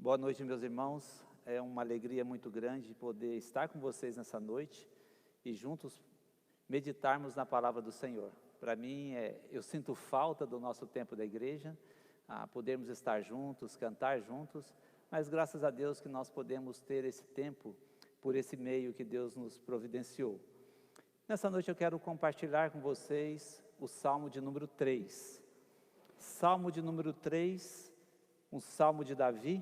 Boa noite, meus irmãos. É uma alegria muito grande poder estar com vocês nessa noite e juntos meditarmos na palavra do Senhor. Para mim, eu sinto falta do nosso tempo da igreja, podermos estar juntos, cantar juntos, mas graças a Deus que nós podemos ter esse tempo por esse meio que Deus nos providenciou. Nessa noite eu quero compartilhar com vocês o Salmo de número 3. Salmo de número 3, um Salmo de Davi.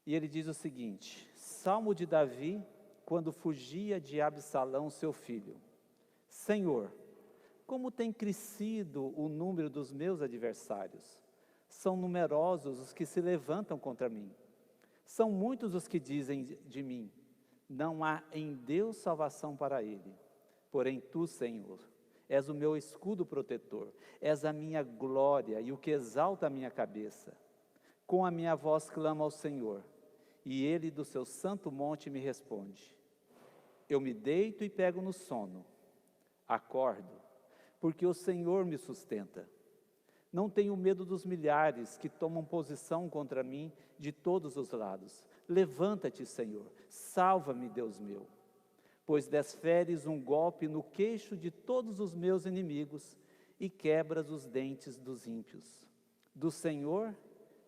E ele diz o seguinte: Salmo de Davi, quando fugia de Absalão, seu filho. Senhor, como tem crescido o número dos meus adversários. São numerosos os que se levantam contra mim. São muitos os que dizem de mim, não há em Deus salvação para ele. Porém tu, Senhor, és o meu escudo protetor, és a minha glória e o que exalta a minha cabeça. Com a minha voz clamo ao Senhor, e ele do seu santo monte me responde. Eu me deito e pego no sono, acordo, porque o Senhor me sustenta. Não tenho medo dos milhares que tomam posição contra mim de todos os lados. Levanta-te, Senhor, salva-me, Deus meu, pois desferes um golpe no queixo de todos os meus inimigos e quebras os dentes dos ímpios. Do Senhor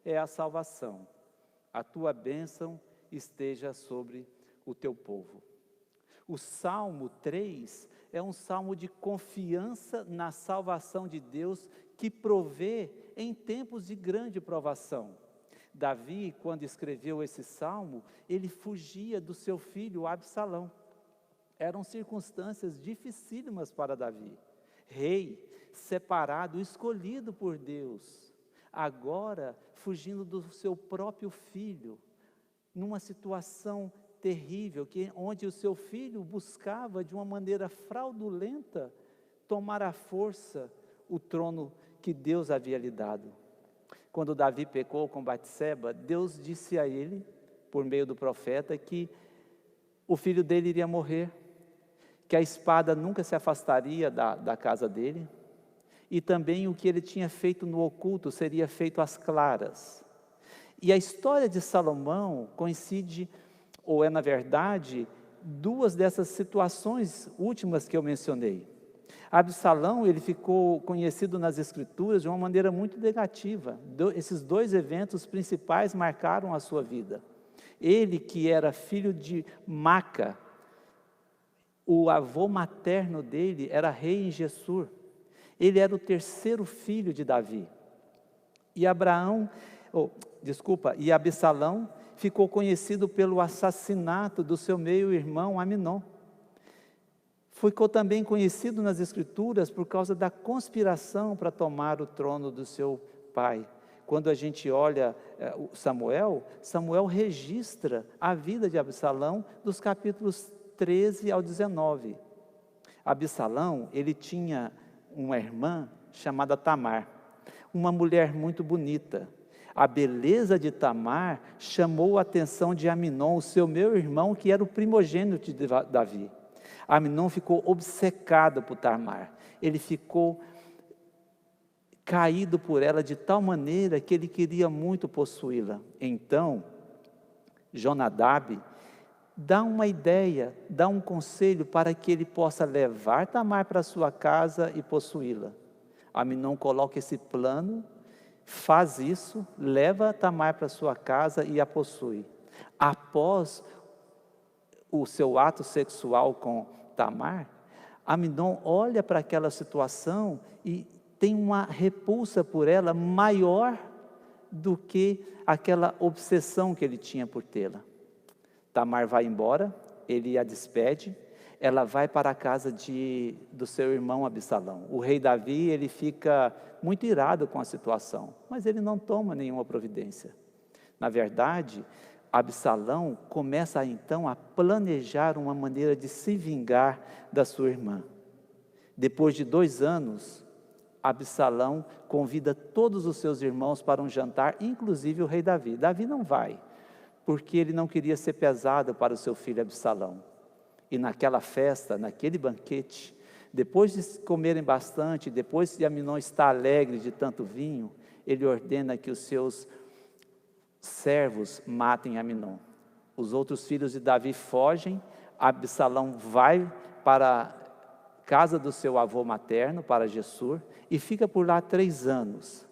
é a salvação, a tua bênção esteja sobre o teu povo. O Salmo 3 é um salmo de confiança na salvação de Deus que provê em tempos de grande provação. Davi, quando escreveu esse salmo, ele fugia do seu filho Absalão. Eram circunstâncias dificílimas para Davi. Rei, separado, escolhido por Deus, agora fugindo do seu próprio filho, numa situação terrível, onde o seu filho buscava de uma maneira fraudulenta tomar à força o trono que Deus havia lhe dado. Quando Davi pecou com Batseba, Deus disse a ele, por meio do profeta, que o filho dele iria morrer, que a espada nunca se afastaria da casa dele, e também o que ele tinha feito no oculto seria feito às claras. E a história de Salomão coincide, ou é na verdade, duas dessas situações últimas que eu mencionei. Absalão, ele ficou conhecido nas escrituras de uma maneira muito negativa. Esses dois eventos principais marcaram a sua vida. Ele, que era filho de Maca, o avô materno dele era rei em Gessur. Ele era o terceiro filho de Davi. E Absalão ficou conhecido pelo assassinato do seu meio-irmão Aminon. Ficou também conhecido nas escrituras por causa da conspiração para tomar o trono do seu pai. Quando a gente olha Samuel registra a vida de Absalão dos capítulos 13 ao 19. Absalão, ele tinha uma irmã chamada Tamar, uma mulher muito bonita. A beleza de Tamar chamou a atenção de Aminon, o seu meio-irmão, que era o primogênito de Davi. Aminon ficou obcecado por Tamar, ele ficou caído por ela de tal maneira que ele queria muito possuí-la. Então, Jonadab dá uma ideia, dá um conselho para que ele possa levar Tamar para sua casa e possuí-la. Aminon coloca esse plano, faz isso, leva Tamar para sua casa e a possui. Após o seu ato sexual com Tamar, Aminon olha para aquela situação e tem uma repulsa por ela maior do que aquela obsessão que ele tinha por tê-la. Tamar vai embora, ele a despede, ela vai para a casa do seu irmão Absalão. O rei Davi, ele fica muito irado com a situação, mas ele não toma nenhuma providência. Na verdade, Absalão começa então a planejar uma maneira de se vingar da sua irmã. Depois de 2 anos, Absalão convida todos os seus irmãos para um jantar, inclusive o rei Davi. Davi não vai, porque ele não queria ser pesado para o seu filho Absalão. E naquela festa, naquele banquete, depois de comerem bastante, depois de Aminon estar alegre de tanto vinho, ele ordena que os seus servos matem Aminon. Os outros filhos de Davi fogem, Absalão vai para a casa do seu avô materno, para Gessur, e fica por lá 3 anos.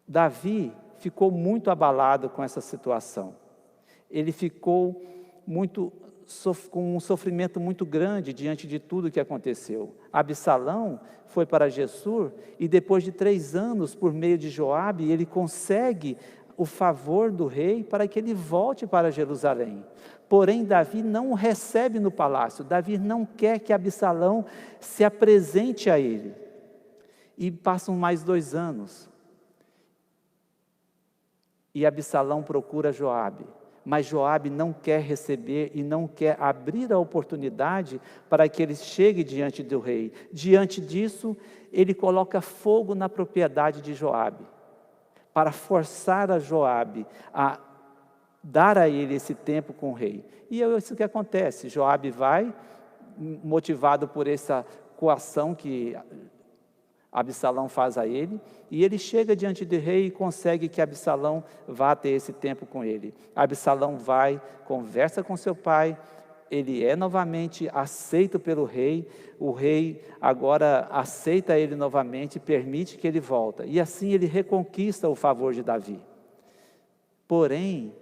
Davi ficou muito abalado com essa situação. Ele ficou com um sofrimento muito grande diante de tudo que aconteceu. Absalão foi para Gessur e depois de 3 anos, por meio de Joabe, ele consegue o favor do rei para que ele volte para Jerusalém. Porém, Davi não o recebe no palácio. Davi não quer que Absalão se apresente a ele. E passam mais 2 anos. E Absalão procura Joabe. Mas Joabe não quer receber e não quer abrir a oportunidade para que ele chegue diante do rei. Diante disso, ele coloca fogo na propriedade de Joabe, para forçar a Joabe a dar a ele esse tempo com o rei. E é isso que acontece. Joabe vai, motivado por essa coação que Absalão faz a ele, e ele chega diante do rei e consegue que Absalão vá ter esse tempo com ele. Absalão vai, conversa com seu pai, ele é novamente aceito pelo rei, o rei agora aceita ele novamente e permite que ele volte. E assim ele reconquista o favor de Davi. Porém,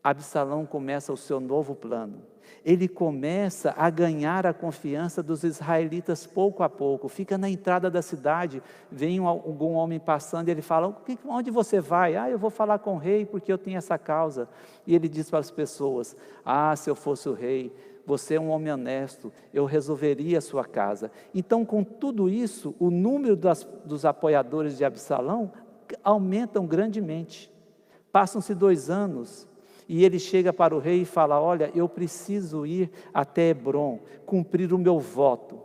Absalão começa o seu novo plano. Ele começa a ganhar a confiança dos israelitas pouco a pouco. Fica na entrada da cidade, vem algum homem passando e ele fala: onde você vai? Eu vou falar com o rei porque eu tenho essa causa. E ele diz para as pessoas: se eu fosse o rei, você é um homem honesto, eu resolveria a sua casa. Então, com tudo isso, o número dos apoiadores de Absalão aumentam grandemente. Passam-se 2 anos. E ele chega para o rei e fala: olha, eu preciso ir até Hebrom, cumprir o meu voto.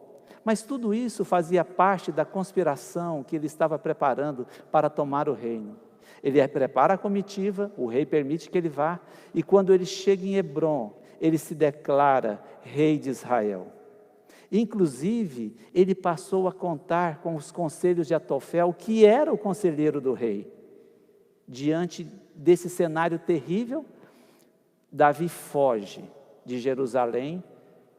Mas tudo isso fazia parte da conspiração que ele estava preparando para tomar o reino. Ele prepara a comitiva, o rei permite que ele vá, e quando ele chega em Hebrom, ele se declara rei de Israel. Inclusive, ele passou a contar com os conselhos de Atofel, que era o conselheiro do rei. Diante desse cenário terrível, Davi foge de Jerusalém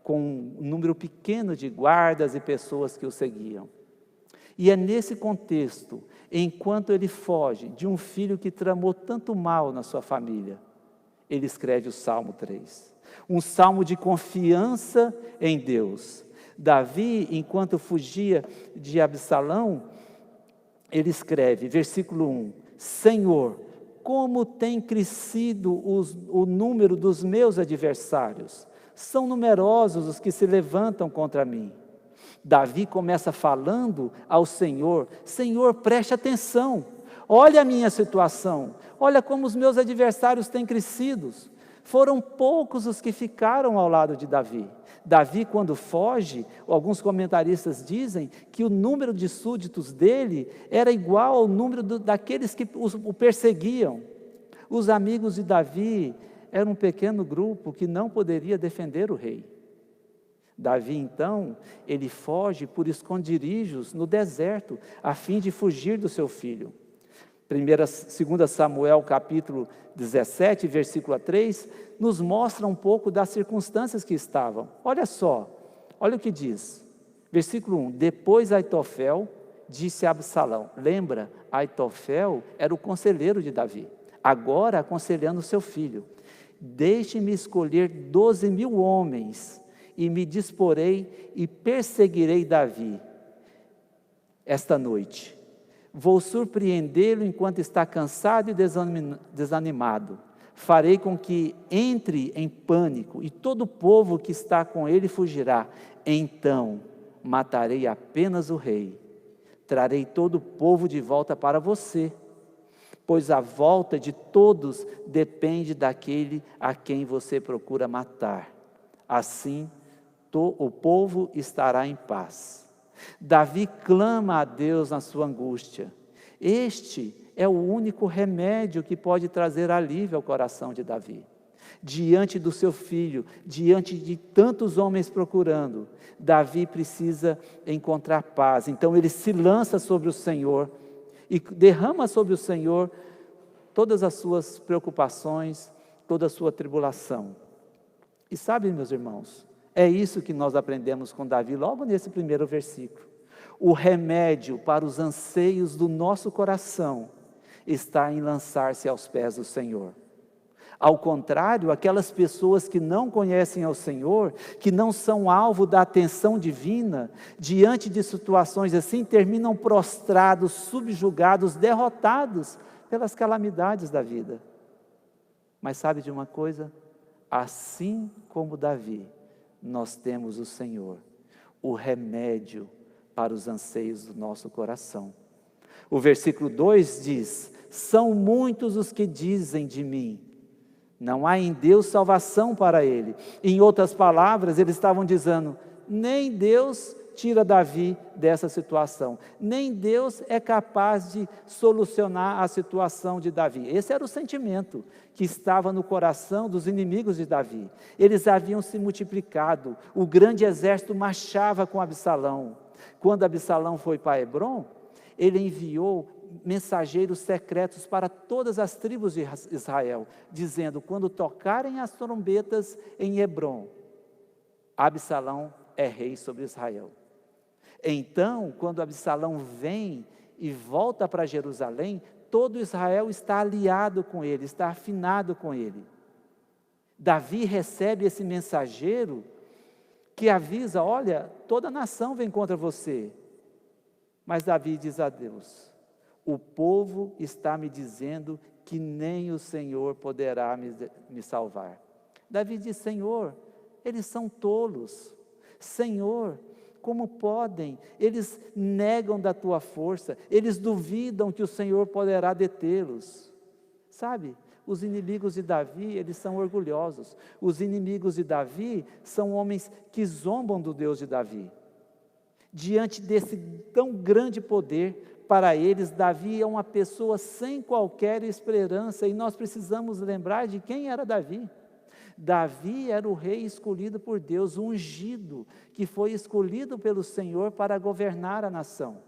com um número pequeno de guardas e pessoas que o seguiam. E é nesse contexto, enquanto ele foge de um filho que tramou tanto mal na sua família, ele escreve o Salmo 3. Um salmo de confiança em Deus. Davi, enquanto fugia de Absalão, ele escreve, versículo 1, Senhor, como tem crescido o número dos meus adversários. São numerosos os que se levantam contra mim. Davi começa falando ao Senhor: Senhor, preste atenção, olha a minha situação, olha como os meus adversários têm crescido. Foram poucos os que ficaram ao lado de Davi. Davi, quando foge, alguns comentaristas dizem que o número de súditos dele era igual ao número daqueles que o perseguiam. Os amigos de Davi eram um pequeno grupo que não poderia defender o rei. Davi, então, ele foge por esconderijos no deserto, a fim de fugir do seu filho. 2 Samuel, capítulo 17, versículo 3, nos mostra um pouco das circunstâncias que estavam. Olha só, olha o que diz. Versículo 1, depois Aitofel disse a Absalão. Lembra, Aitofel era o conselheiro de Davi, agora aconselhando seu filho. Deixe-me escolher 12.000 homens, e me disporei e perseguirei Davi esta noite. Vou surpreendê-lo enquanto está cansado e desanimado. Farei com que entre em pânico e todo o povo que está com ele fugirá. Então matarei apenas o rei. Trarei todo o povo de volta para você, pois a volta de todos depende daquele a quem você procura matar. Assim, o povo estará em paz. Davi clama a Deus na sua angústia. Este é o único remédio que pode trazer alívio ao coração de Davi. Diante do seu filho, diante de tantos homens procurando, Davi precisa encontrar paz. Então ele se lança sobre o Senhor e derrama sobre o Senhor todas as suas preocupações, toda a sua tribulação. E sabe, meus irmãos, é isso que nós aprendemos com Davi logo nesse primeiro versículo. O remédio para os anseios do nosso coração está em lançar-se aos pés do Senhor. Ao contrário, aquelas pessoas que não conhecem ao Senhor, que não são alvo da atenção divina, diante de situações assim, terminam prostrados, subjugados, derrotados pelas calamidades da vida. Mas sabe de uma coisa? Assim como Davi, nós temos o Senhor, o remédio para os anseios do nosso coração. O versículo 2 diz: são muitos os que dizem de mim, não há em Deus salvação para ele. Em outras palavras, eles estavam dizendo, nem Deus tira Davi dessa situação, nem Deus é capaz de solucionar a situação de Davi. Esse era o sentimento que estava no coração dos inimigos de Davi. Eles haviam se multiplicado, o grande exército marchava com Absalão. Quando Absalão foi para Hebrom, ele enviou mensageiros secretos para todas as tribos de Israel, dizendo, quando tocarem as trombetas em Hebrom, Absalão é rei sobre Israel. Então, quando Absalão vem e volta para Jerusalém, todo Israel está aliado com ele, está afinado com ele. Davi recebe esse mensageiro que avisa, olha, toda a nação vem contra você. Mas Davi diz a Deus, o povo está me dizendo que nem o Senhor poderá me salvar. Davi diz, Senhor, eles são tolos. Senhor, como podem? Eles negam da tua força, eles duvidam que o Senhor poderá detê-los. Sabe, os inimigos de Davi, eles são orgulhosos. Os inimigos de Davi são homens que zombam do Deus de Davi. Diante desse tão grande poder, para eles, Davi é uma pessoa sem qualquer esperança, e nós precisamos lembrar de quem era Davi. Davi era o rei escolhido por Deus, ungido, que foi escolhido pelo Senhor para governar a nação.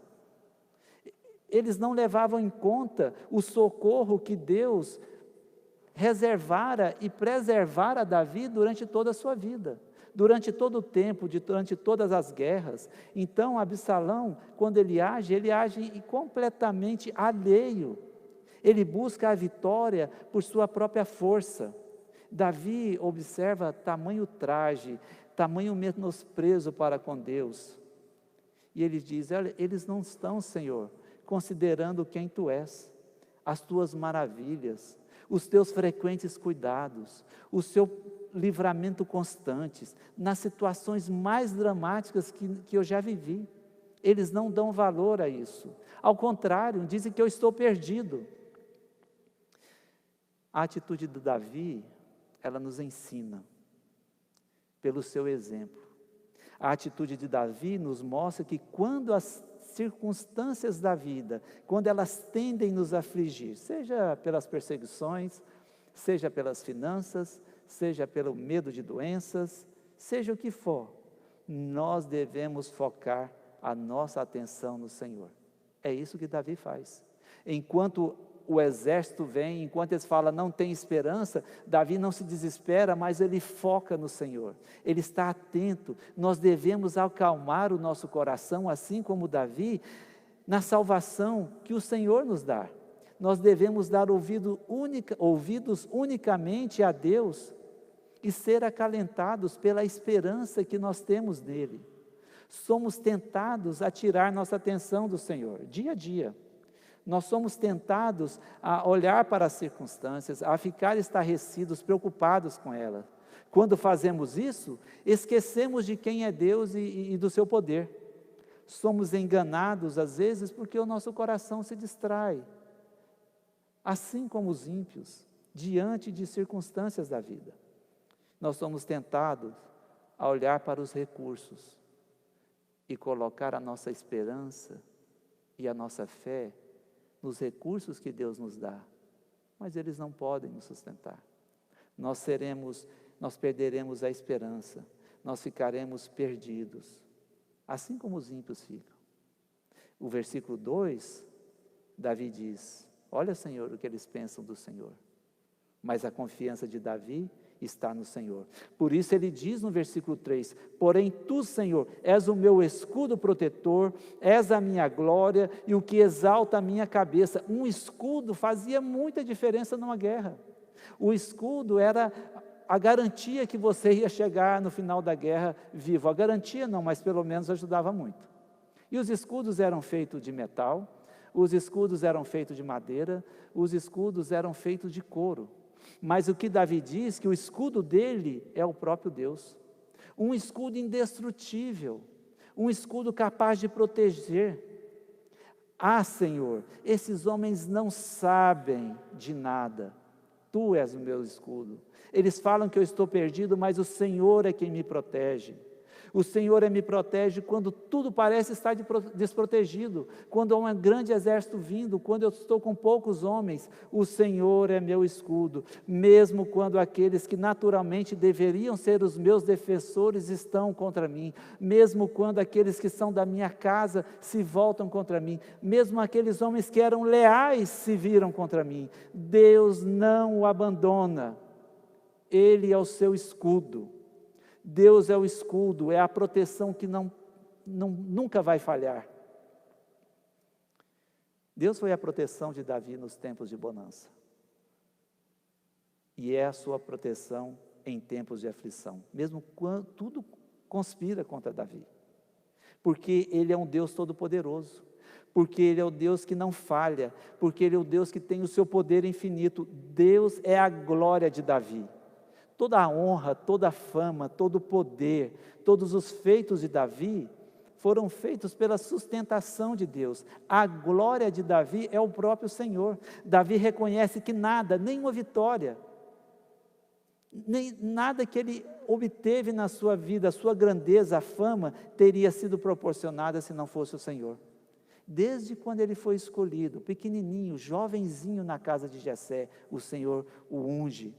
Eles não levavam em conta o socorro que Deus reservara e preservara a Davi durante toda a sua vida. Durante todo o tempo, durante todas as guerras. Então, Absalão, quando ele age completamente alheio. Ele busca a vitória por sua própria força. Davi observa tamanho traje, tamanho menosprezo para com Deus. E ele diz, olha, eles não estão, Senhor, considerando quem Tu és, as Tuas maravilhas, os Teus frequentes cuidados, o Seu livramento constantes, nas situações mais dramáticas que eu já vivi. Eles não dão valor a isso. Ao contrário, dizem que eu estou perdido. A atitude de Davi, ela nos ensina, pelo seu exemplo. A atitude de Davi nos mostra que quando as circunstâncias da vida, quando elas tendem a nos afligir, seja pelas perseguições, seja pelas finanças, seja pelo medo de doenças, seja o que for, nós devemos focar a nossa atenção no Senhor. É isso que Davi faz. Enquanto o exército vem, enquanto eles falam não tem esperança, Davi não se desespera, mas ele foca no Senhor. Ele está atento. Nós devemos acalmar o nosso coração, assim como Davi, na salvação que o Senhor nos dá. Nós devemos dar ouvidos unicamente a Deus e ser acalentados pela esperança que nós temos nele. Somos tentados a tirar nossa atenção do Senhor, dia a dia. Nós somos tentados a olhar para as circunstâncias, a ficar estarrecidos, preocupados com elas. Quando fazemos isso, esquecemos de quem é Deus e do seu poder. Somos enganados, às vezes, porque o nosso coração se distrai. Assim como os ímpios, diante de circunstâncias da vida. Nós somos tentados a olhar para os recursos e colocar a nossa esperança e a nossa fé nos recursos que Deus nos dá, mas eles não podem nos sustentar. Nós perderemos a esperança, nós ficaremos perdidos, assim como os ímpios ficam. O versículo 2, Davi diz, Olha, Senhor, o que eles pensam do Senhor. Mas a confiança de Davi está no Senhor. Por isso ele diz no versículo 3, porém tu, Senhor, és o meu escudo protetor, és a minha glória e o que exalta a minha cabeça. Um escudo fazia muita diferença numa guerra. O escudo era a garantia que você ia chegar no final da guerra vivo. A garantia não, mas pelo menos ajudava muito. E os escudos eram feitos de metal, os escudos eram feitos de madeira, os escudos eram feitos de couro. Mas o que Davi diz, que o escudo dele é o próprio Deus. Um escudo indestrutível, um escudo capaz de proteger. Ah, Senhor, esses homens não sabem de nada. Tu és o meu escudo. Eles falam que eu estou perdido, mas o Senhor é quem me protege. O Senhor me protege quando tudo parece estar desprotegido, quando há um grande exército vindo, quando eu estou com poucos homens, o Senhor é meu escudo, mesmo quando aqueles que naturalmente deveriam ser os meus defensores estão contra mim, mesmo quando aqueles que são da minha casa se voltam contra mim, mesmo aqueles homens que eram leais se viram contra mim, Deus não o abandona, Ele é o seu escudo. Deus é o escudo, é a proteção que nunca vai falhar. Deus foi a proteção de Davi nos tempos de bonança. E é a sua proteção em tempos de aflição, mesmo quando tudo conspira contra Davi. Porque Ele é um Deus todo-poderoso, porque Ele é o Deus que não falha, porque Ele é o Deus que tem o seu poder infinito. Deus é a glória de Davi. Toda a honra, toda a fama, todo o poder, todos os feitos de Davi foram feitos pela sustentação de Deus. A glória de Davi é o próprio Senhor. Davi reconhece que nada, nenhuma vitória, nem nada que ele obteve na sua vida, a sua grandeza, a fama, teria sido proporcionada se não fosse o Senhor. Desde quando ele foi escolhido, pequenininho, jovenzinho na casa de Jessé, o Senhor o unge,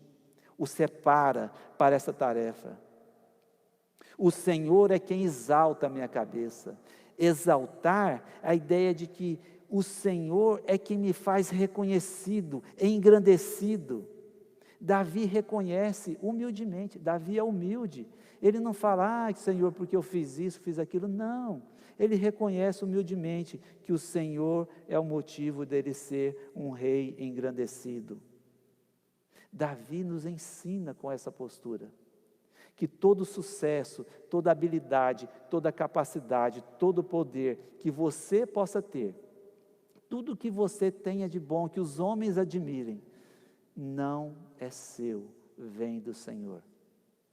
o separa para essa tarefa. O Senhor é quem exalta a minha cabeça. Exaltar, a ideia de que o Senhor é quem me faz reconhecido, engrandecido. Davi reconhece humildemente, Davi é humilde. Ele não fala, Senhor, porque eu fiz isso, fiz aquilo, não. Ele reconhece humildemente que o Senhor é o motivo dele ser um rei engrandecido. Davi nos ensina com essa postura, que todo sucesso, toda habilidade, toda capacidade, todo poder que você possa ter, tudo que você tenha de bom, que os homens admirem, não é seu, vem do Senhor.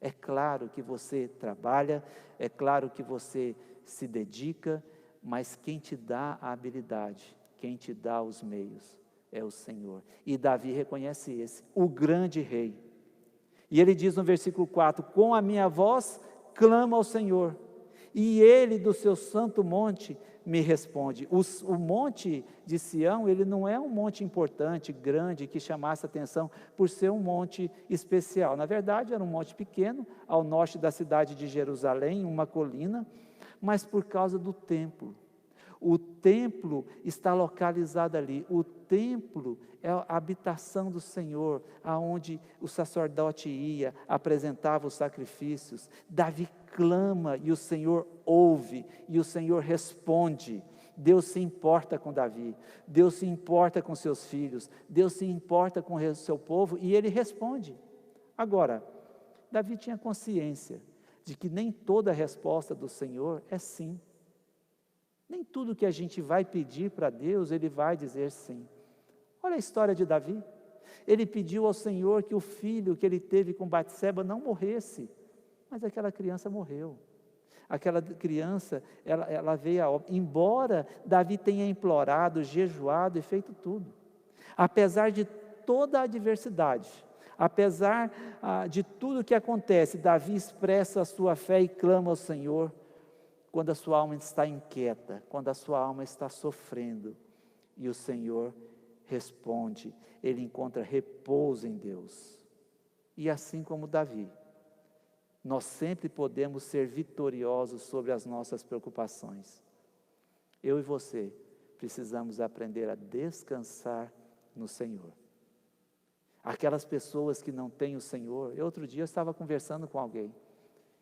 É claro que você trabalha, é claro que você se dedica, mas quem te dá a habilidade, quem te dá os meios, é o Senhor. E Davi reconhece esse, o grande rei. E ele diz no versículo 4, com a minha voz clamo ao Senhor, e ele do seu santo monte me responde. O monte de Sião, ele não é um monte importante, grande, que chamasse atenção por ser um monte especial. Na verdade, era um monte pequeno, ao norte da cidade de Jerusalém, uma colina, mas por causa do templo. O templo está localizado ali. O templo é a habitação do Senhor, aonde o sacerdote ia, apresentava os sacrifícios. Davi clama e o Senhor ouve, e o Senhor responde. Deus se importa com Davi, Deus se importa com seus filhos, Deus se importa com o seu povo, e ele responde. Agora, Davi tinha consciência de que nem toda resposta do Senhor é sim. Nem tudo que a gente vai pedir para Deus, Ele vai dizer sim. Olha a história de Davi. Ele pediu ao Senhor que o filho que ele teve com Batseba não morresse, mas aquela criança morreu. Aquela criança, ela veio a óbito. Embora Davi tenha implorado, jejuado e feito tudo, apesar de toda a adversidade, apesar de tudo que acontece, Davi expressa a sua fé e clama ao Senhor. Quando a sua alma está inquieta, quando a sua alma está sofrendo, e o Senhor responde, ele encontra repouso em Deus. E assim como Davi, nós sempre podemos ser vitoriosos sobre as nossas preocupações. Eu e você precisamos aprender a descansar no Senhor. Aquelas pessoas que não têm o Senhor, outro dia eu estava conversando com alguém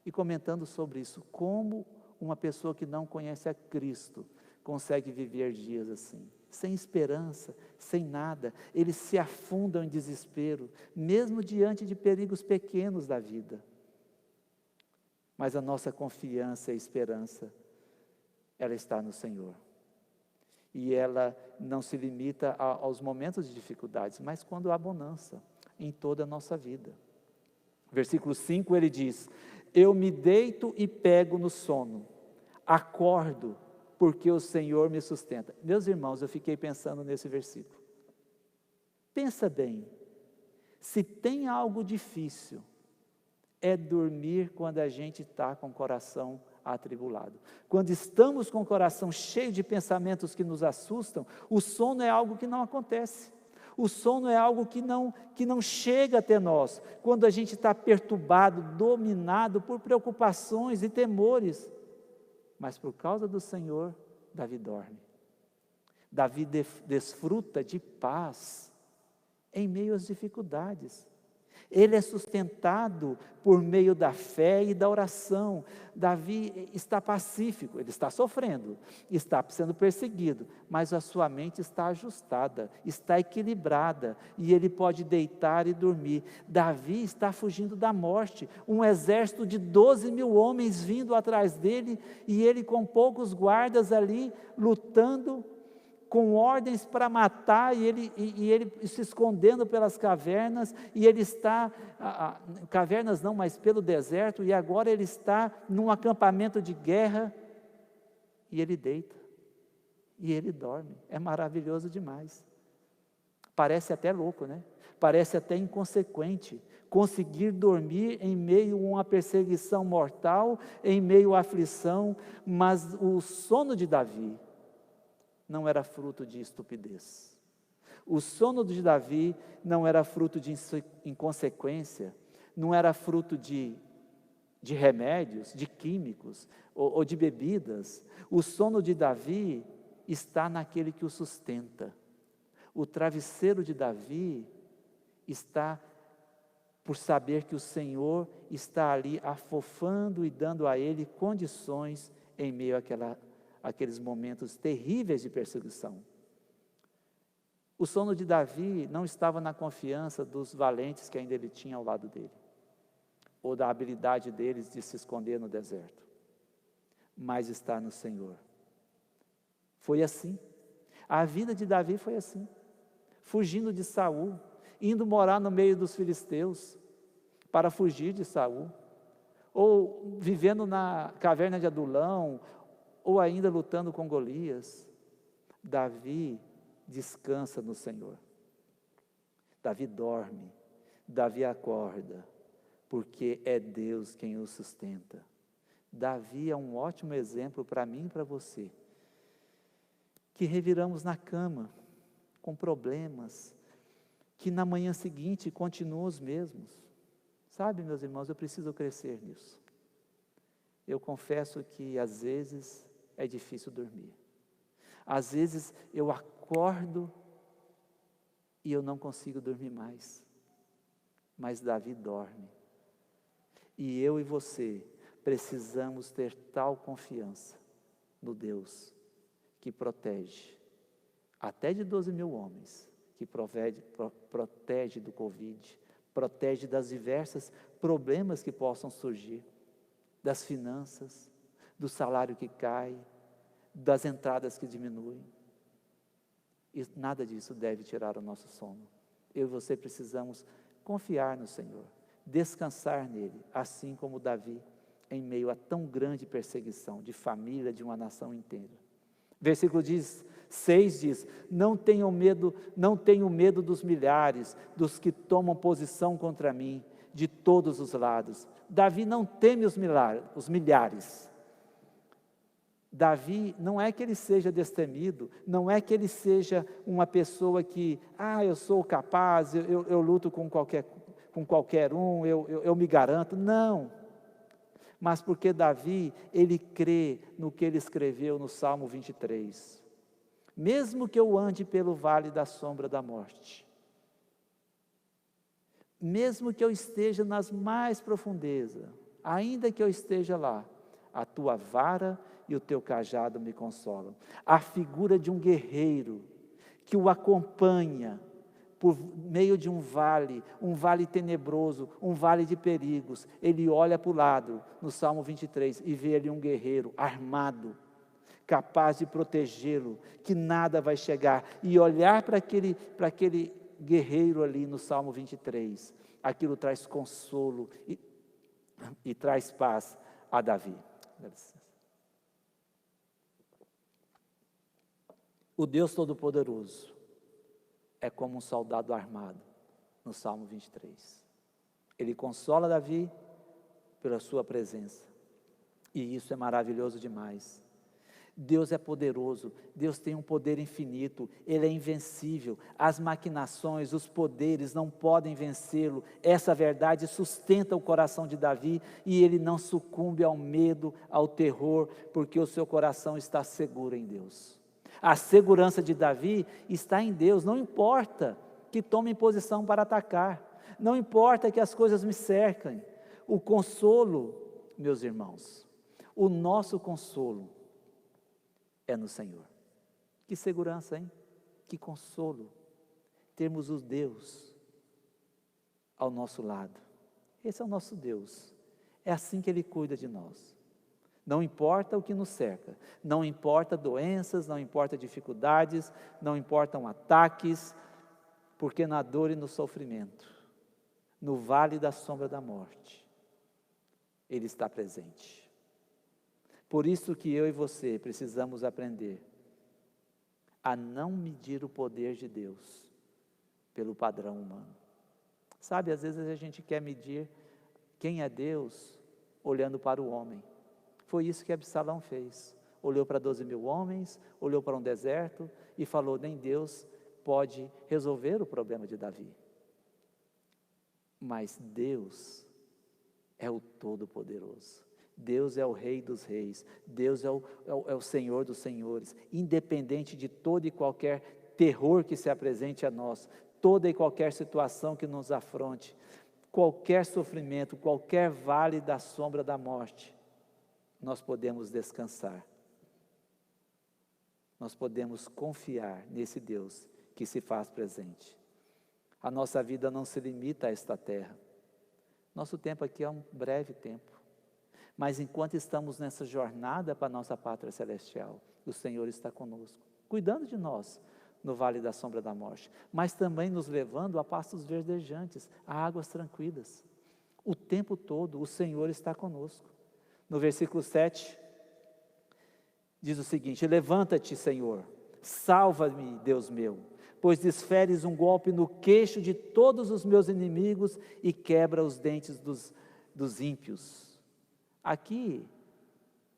e comentando sobre isso, como uma pessoa que não conhece a Cristo consegue viver dias assim, sem esperança, sem nada. Eles se afundam em desespero, mesmo diante de perigos pequenos da vida. Mas a nossa confiança e esperança, ela está no Senhor. E ela não se limita aos momentos de dificuldades, mas quando há bonança em toda a nossa vida. Versículo 5 ele diz: eu me deito e pego no sono, acordo porque o Senhor me sustenta. Meus irmãos, eu fiquei pensando nesse versículo. Pensa bem, se tem algo difícil, é dormir quando a gente está com o coração atribulado. Quando estamos com o coração cheio de pensamentos que nos assustam, o sono é algo que não acontece. O sono é algo que não chega até nós. Quando a gente está perturbado, dominado por preocupações e temores. Mas por causa do Senhor, Davi dorme. Davi desfruta de paz em meio às dificuldades. Ele é sustentado por meio da fé e da oração. Davi está pacífico, ele está sofrendo, está sendo perseguido, mas a sua mente está ajustada, está equilibrada, e ele pode deitar e dormir. Davi está fugindo da morte, um exército de 12.000 homens vindo atrás dele, e ele com poucos guardas ali, lutando, com ordens para matar, e ele se escondendo pelas cavernas, e ele está, cavernas não, mas pelo deserto, e agora ele está num acampamento de guerra, e ele deita, e ele dorme. É maravilhoso demais. Parece até louco, né? Parece até inconsequente, conseguir dormir em meio a uma perseguição mortal, em meio à aflição, mas o sono de Davi não era fruto de estupidez. O sono de Davi não era fruto de inconsequência, não era fruto de remédios, de químicos ou de bebidas. O sono de Davi está naquele que o sustenta. O travesseiro de Davi está por saber que o Senhor está ali afofando e dando a ele condições em meio àqueles momentos terríveis de perseguição. O sono de Davi não estava na confiança dos valentes que ainda ele tinha ao lado dele, ou da habilidade deles de se esconder no deserto, mas está no Senhor. Foi assim. A vida de Davi foi assim, fugindo de Saul, indo morar no meio dos filisteus, para fugir de Saul, ou vivendo na caverna de Adulão, ou ainda lutando com Golias. Davi descansa no Senhor. Davi dorme, Davi acorda, porque é Deus quem o sustenta. Davi é um ótimo exemplo para mim e para você, que reviramos na cama, com problemas, que na manhã seguinte continuam os mesmos. Sabe, meus irmãos, eu preciso crescer nisso. Eu confesso que às vezes é difícil dormir. Às vezes eu acordo e eu não consigo dormir mais. Mas Davi dorme. E eu e você precisamos ter tal confiança no Deus que protege, até de 12.000 homens, que protege do Covid, protege das diversas problemas que possam surgir, das finanças, do salário que cai, das entradas que diminuem. E nada disso deve tirar o nosso sono. Eu e você precisamos confiar no Senhor, descansar nele, assim como Davi, em meio a tão grande perseguição de família, de uma nação inteira. Versículo 6 diz: não tenho medo dos milhares, dos que tomam posição contra mim, de todos os lados. Davi não teme os milhares. Davi, não é que ele seja destemido, não é que ele seja uma pessoa que, eu sou capaz, eu luto com qualquer um, eu me garanto. Não. Mas porque Davi, ele crê no que ele escreveu no Salmo 23. Mesmo que eu ande pelo vale da sombra da morte, mesmo que eu esteja nas mais profundezas, ainda que eu esteja lá, a tua vara e o teu cajado me consolam. A figura de um guerreiro que o acompanha por meio de um vale tenebroso, um vale de perigos. Ele olha para o lado, no Salmo 23, e vê ali um guerreiro armado, capaz de protegê-lo, que nada vai chegar. E olhar para aquele guerreiro ali no Salmo 23, aquilo traz consolo e traz paz a Davi. O Deus Todo-Poderoso é como um soldado armado, no Salmo 23. Ele consola Davi pela sua presença, e isso é maravilhoso demais. Deus é poderoso, Deus tem um poder infinito, Ele é invencível, as maquinações, os poderes não podem vencê-lo. Essa verdade sustenta o coração de Davi, e ele não sucumbe ao medo, ao terror, porque o seu coração está seguro em Deus. A segurança de Davi está em Deus. Não importa que tomem posição para atacar, não importa que as coisas me cercam. O consolo, meus irmãos, o nosso consolo é no Senhor. Que segurança, hein? Que consolo termos o Deus ao nosso lado. Esse é o nosso Deus. É assim que Ele cuida de nós. Não importa o que nos cerca, não importa doenças, não importa dificuldades, não importam ataques, porque na dor e no sofrimento, no vale da sombra da morte, Ele está presente. Por isso que eu e você precisamos aprender a não medir o poder de Deus pelo padrão humano. Sabe, às vezes a gente quer medir quem é Deus olhando para o homem. Foi isso que Absalão fez. Olhou para 12 mil homens, olhou para um deserto e falou: nem Deus pode resolver o problema de Davi. Mas Deus é o Todo-Poderoso. Deus é o Rei dos Reis. Deus é o Senhor dos Senhores. Independente de todo e qualquer terror que se apresente a nós, toda e qualquer situação que nos afronte, qualquer sofrimento, qualquer vale da sombra da morte, nós podemos descansar, nós podemos confiar nesse Deus que se faz presente. A nossa vida não se limita a esta terra, nosso tempo aqui é um breve tempo, mas enquanto estamos nessa jornada para a nossa pátria celestial, o Senhor está conosco, cuidando de nós no vale da sombra da morte, mas também nos levando a pastos verdejantes, a águas tranquilas. O tempo todo o Senhor está conosco. No versículo 7, diz o seguinte: levanta-te, Senhor, salva-me, Deus meu, pois desferes um golpe no queixo de todos os meus inimigos e quebra os dentes dos ímpios. Aqui,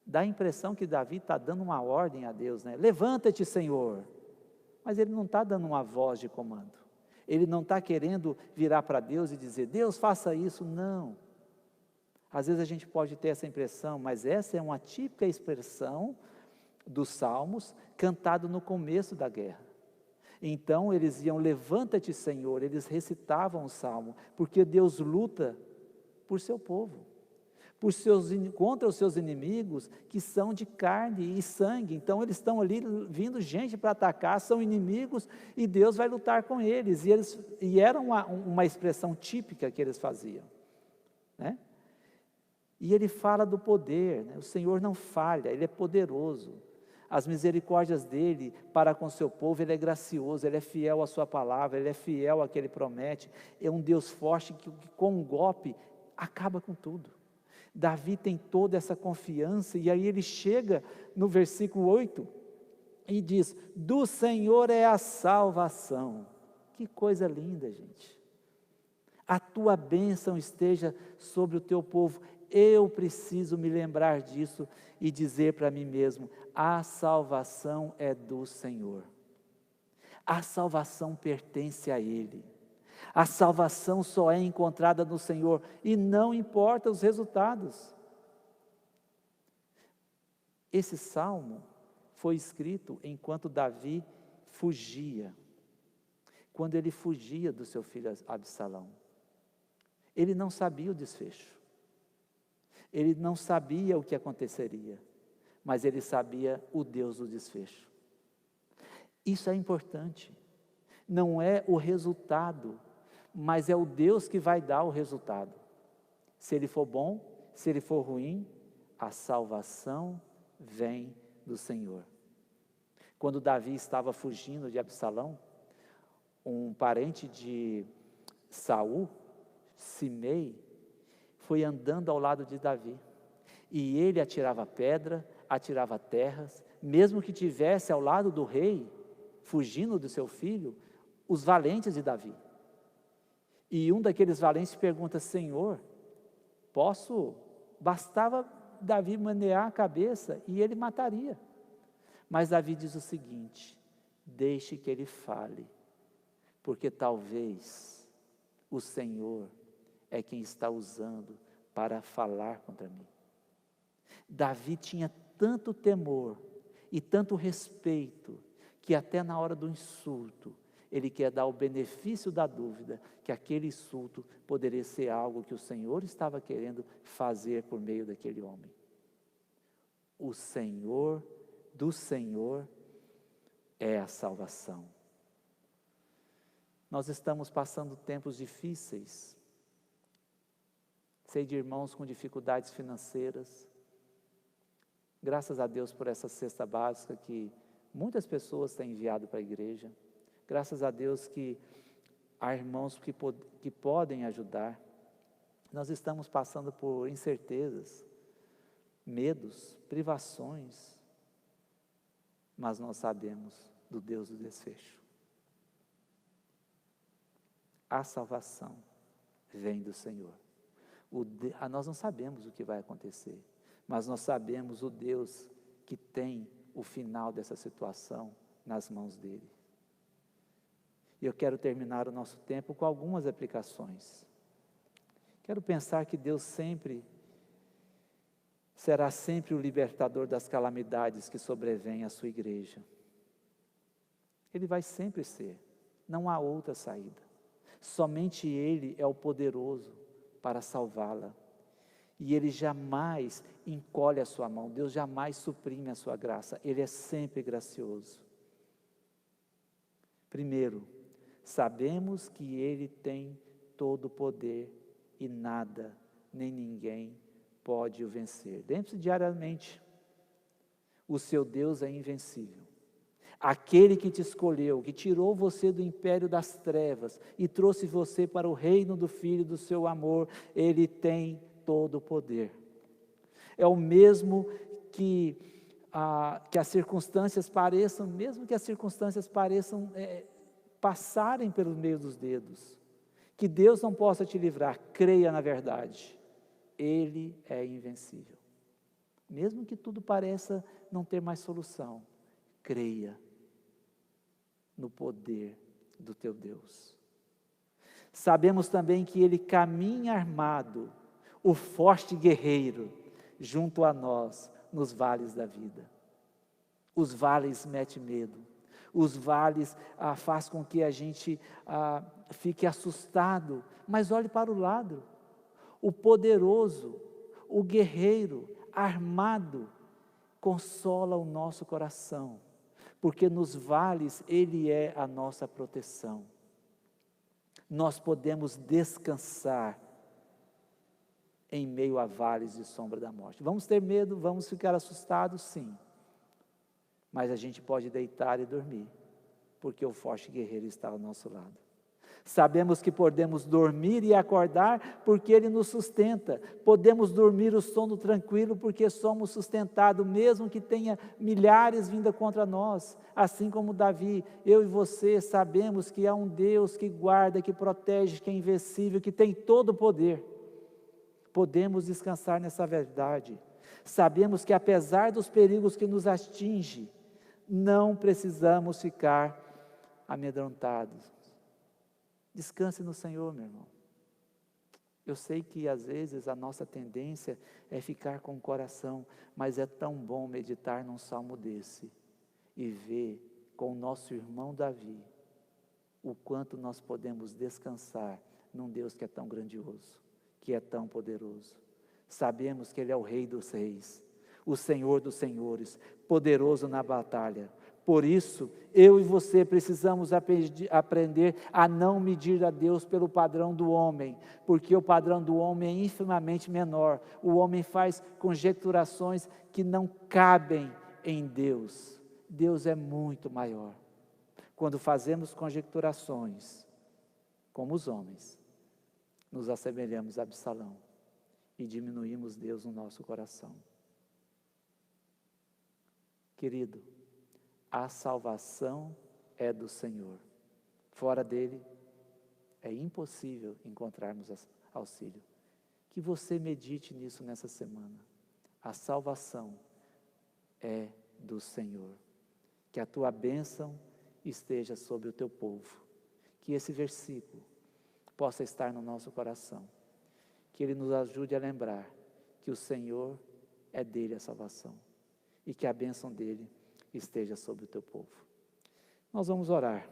dá a impressão que Davi está dando uma ordem a Deus, né? Levanta-te, Senhor, mas ele não está dando uma voz de comando, ele não está querendo virar para Deus e dizer: Deus, faça isso, não. Às vezes a gente pode ter essa impressão, mas essa é uma típica expressão dos salmos, cantado no começo da guerra. Então eles iam: levanta-te, Senhor, eles recitavam o salmo, porque Deus luta por seu povo, contra os seus inimigos, que são de carne e sangue. Então eles estão ali vindo gente para atacar, são inimigos, e Deus vai lutar com eles, e era uma expressão típica que eles faziam, né? E ele fala do poder, né? O Senhor não falha, Ele é poderoso. As misericórdias dEle para com o seu povo, Ele é gracioso, Ele é fiel à sua palavra, Ele é fiel ao que Ele promete. É um Deus forte que com um golpe acaba com tudo. Davi tem toda essa confiança, e aí ele chega no versículo 8 e diz: do Senhor é a salvação. Que coisa linda, gente. A tua bênção esteja sobre o teu povo. Eu preciso me lembrar disso e dizer para mim mesmo: a salvação é do Senhor. A salvação pertence a Ele. A salvação só é encontrada no Senhor, e não importa os resultados. Esse salmo foi escrito enquanto Davi fugia, quando ele fugia do seu filho Absalão. Ele não sabia o desfecho, ele não sabia o que aconteceria, mas ele sabia o Deus do desfecho. Isso é importante, não é o resultado, mas é o Deus que vai dar o resultado. Se ele for bom, se ele for ruim, a salvação vem do Senhor. Quando Davi estava fugindo de Absalão, um parente de Saul, Simei, foi andando ao lado de Davi, e ele atirava pedra, atirava terras, mesmo que tivesse ao lado do rei, fugindo do seu filho, os valentes de Davi. E um daqueles valentes pergunta: Senhor, bastava Davi manear a cabeça e ele mataria. Mas Davi diz o seguinte: deixe que ele fale, porque talvez o Senhor é quem está usando para falar contra mim. Davi tinha tanto temor e tanto respeito, que até na hora do insulto, ele quer dar o benefício da dúvida, que aquele insulto poderia ser algo que o Senhor estava querendo fazer por meio daquele homem. O Senhor, do Senhor, é a salvação. Nós estamos passando tempos difíceis, sei de irmãos com dificuldades financeiras. Graças a Deus por essa cesta básica que muitas pessoas têm enviado para a igreja. Graças a Deus que há irmãos que podem ajudar. Nós estamos passando por incertezas, medos, privações, mas nós sabemos do Deus do desfecho. A salvação vem do Senhor. Nós não sabemos o que vai acontecer, mas nós sabemos o Deus que tem o final dessa situação nas mãos dele. E eu quero terminar o nosso tempo com algumas aplicações. Quero pensar que Deus será sempre o libertador das calamidades que sobrevêm à sua igreja. Ele vai sempre ser, não há outra saída. Somente Ele é o poderoso para salvá-la. E Ele jamais encolhe a sua mão, Deus jamais suprime a sua graça, Ele é sempre gracioso. Primeiro, sabemos que Ele tem todo o poder e nada, nem ninguém pode o vencer. Lembre-se diariamente, o seu Deus é invencível. Aquele que te escolheu, que tirou você do império das trevas e trouxe você para o reino do Filho do seu amor, Ele tem todo o poder. É o mesmo que as circunstâncias pareçam, mesmo que as circunstâncias pareçam passarem pelo meio dos dedos, que Deus não possa te livrar, creia na verdade, Ele é invencível. Mesmo que tudo pareça não ter mais solução, creia no poder do teu Deus. Sabemos também que Ele caminha armado, o forte guerreiro, junto a nós, nos vales da vida. Os vales metem medo, os vales faz com que a gente fique assustado, mas olhe para o lado, o poderoso, o guerreiro, armado, consola o nosso coração, porque nos vales Ele é a nossa proteção. Nós podemos descansar em meio a vales de sombra da morte. Vamos ter medo, vamos ficar assustados, sim. Mas a gente pode deitar e dormir, porque o forte guerreiro está ao nosso lado. Sabemos que podemos dormir e acordar porque Ele nos sustenta. Podemos dormir o sono tranquilo porque somos sustentados, mesmo que tenha milhares vindo contra nós. Assim como Davi, eu e você sabemos que há um Deus que guarda, que protege, que é invencível, que tem todo o poder. Podemos descansar nessa verdade. Sabemos que apesar dos perigos que nos atingem, não precisamos ficar amedrontados. Descanse no Senhor, meu irmão. Eu sei que às vezes a nossa tendência é ficar com o coração, mas é tão bom meditar num salmo desse. e ver com o nosso irmão Davi o quanto nós podemos descansar num Deus que é tão grandioso, que é tão poderoso. Sabemos que Ele é o Rei dos Reis, o Senhor dos Senhores, poderoso na batalha. Por isso, eu e você precisamos aprender a não medir a Deus pelo padrão do homem, porque o padrão do homem é infinitamente menor. O homem faz conjecturações que não cabem em Deus. Deus é muito maior. Quando fazemos conjecturações, como os homens, nos assemelhamos a Absalão e diminuímos Deus no nosso coração. Querido, a salvação é do Senhor. Fora dele, é impossível encontrarmos auxílio. Que você medite nisso nessa semana. A salvação é do Senhor. Que a tua bênção esteja sobre o teu povo. Que esse versículo possa estar no nosso coração. Que ele nos ajude a lembrar que o Senhor é dele a salvação. E que a bênção dele esteja sobre o teu povo. Nós vamos orar,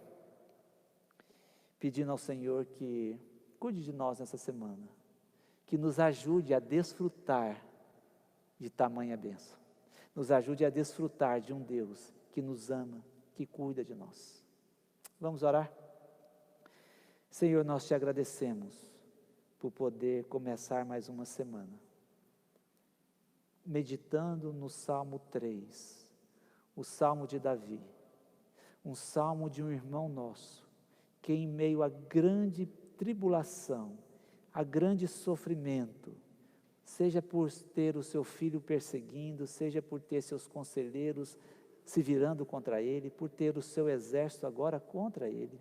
pedindo ao Senhor que cuide de nós nessa semana, que nos ajude a desfrutar de tamanha bênção, nos ajude a desfrutar de um Deus que nos ama, que cuida de nós. Vamos orar? Senhor, nós te agradecemos por poder começar mais uma semana, meditando no Salmo 3, o Salmo de Davi, um salmo de um irmão nosso, que em meio à grande tribulação, a grande sofrimento, seja por ter o seu filho perseguindo, seja por ter seus conselheiros se virando contra ele, por ter o seu exército agora contra ele,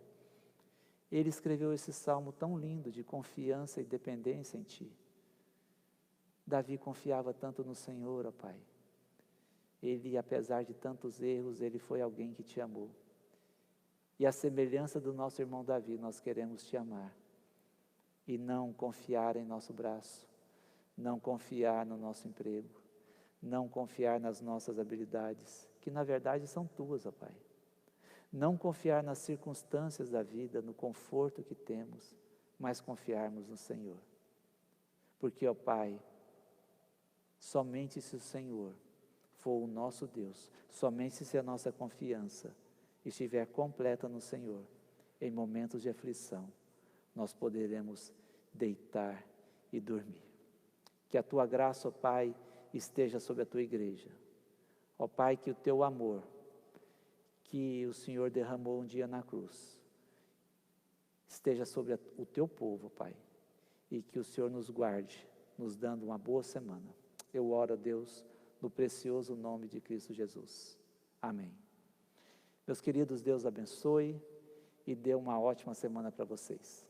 ele escreveu esse salmo tão lindo de confiança e dependência em ti. Davi confiava tanto no Senhor, ó Pai. Ele, apesar de tantos erros, ele foi alguém que te amou. E a semelhança do nosso irmão Davi, nós queremos te amar. E não confiar em nosso braço, não confiar no nosso emprego, não confiar nas nossas habilidades, que na verdade são tuas, ó Pai. Não confiar nas circunstâncias da vida, no conforto que temos, mas confiarmos no Senhor. Porque, ó Pai, somente se o Senhor for o nosso Deus, somente se a nossa confiança estiver completa no Senhor, em momentos de aflição, nós poderemos deitar e dormir. Que a tua graça, ó Pai, esteja sobre a tua igreja. Ó Pai, que o teu amor, que o Senhor derramou um dia na cruz, esteja sobre o teu povo, Pai, e que o Senhor nos guarde, nos dando uma boa semana. Eu oro a Deus no precioso nome de Cristo Jesus. Amém. Meus queridos, Deus abençoe e dê uma ótima semana para vocês.